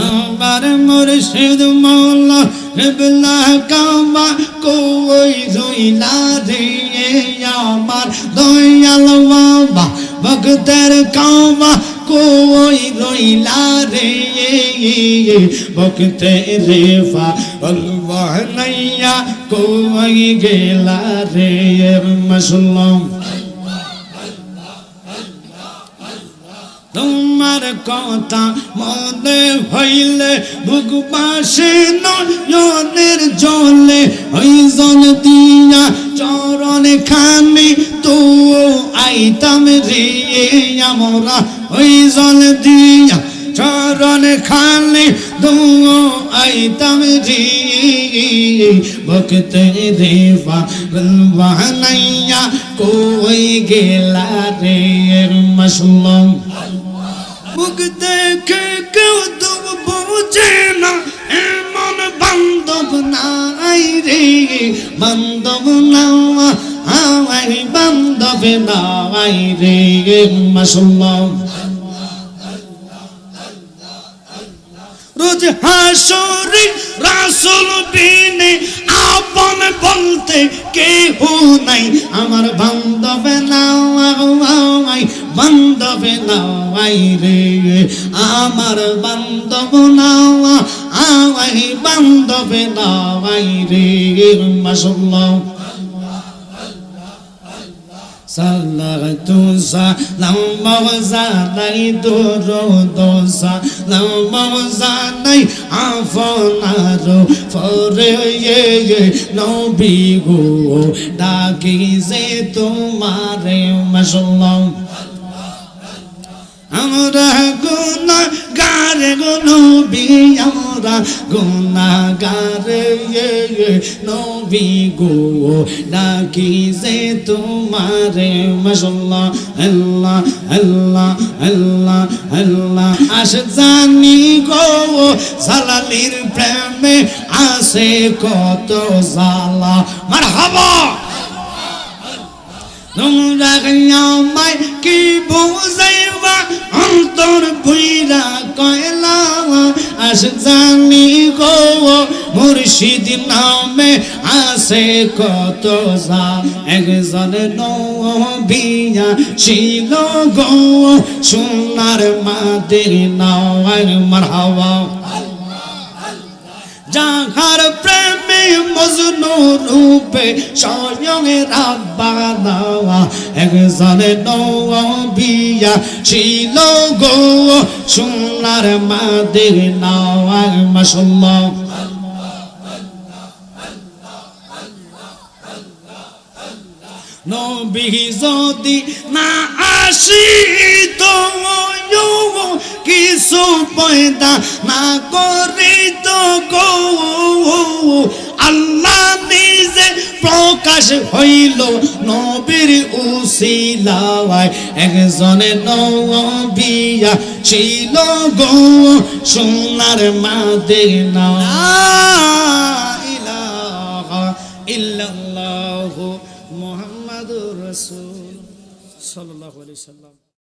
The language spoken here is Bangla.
আমার মুর্শিদ মৌলা রিবলা কাবা কই রইলা রে আমার দয়াল বাবা ভক্তের কাবা কই রইলা রে ভক্তের রেফা বলবানাইয়া কই গেলা রে মাসুল্লাহ তোমার কথা মনে হইলে বুক বাসে নয়নের জলে ওই জল দিয়া চরণ খানি তো আইতাম রে আমরা ওই জল দিয়া চরণ খানি তো আইতাম রে ভক্তে রেফা বলবানাইয়া কই গেলা রে মাসুল্লাহ মুখ দেখে কেউ তো বোঝে না এমন বান্ধব নাই রে বান্ধব নাই বান্ধব নাই রে মাসুল্লাহ রোজ হাসরে রাসূল বিনে আপন বলতে কেহ নাই আমার বান্ধব নাই বান্ধব নাই রে আমার বান্ধব নাই বান্ধব নাই রে মাশাআল্লাহ সালাতু সালাম মওজানাই দুরুদ সালাম মওজানাই আফনার ফরে নবী গো ডাকি যে তোমারে মাশাআল্লাহ আমরা গুনাহগার গো নবী আমরা গুনাহগার নবী গো ডাকি যে তোমারে মাশাআল্লাহ আল্লাহ আল্লাহ আল্লাহ আল্লাহ আশ জানি গো জালালির প্রেমে আছে কত জালা মারহাবা তোমরা আমায় কি বুঝাইবা অন্তর ভুইরা কয়লা আশ জানি গো মুর্শিদ নামে আছে কত যা একজন নবিয়া ছিল গো সোনার মদিনা মারহাবা যাহার প্রেমে মজনু রূপে স্বয়ং রাব্বানা একজন নবিয়া ছিল গো সোনার মদিনা মাশাআল্লাহ নবী যদি না আসিত কিছু পয়দা না করিত গো আল্লাহ নিজে প্রকাশ হইল নবীর উসিলায় একজন নবিয়া ছিল গো সোনার মদিনা লা ইলাহা ইল্লাল্লাহু মুহাম্মাদুর রাসূল সাল্লাল্লাহু আলাইহি সাল্লাম।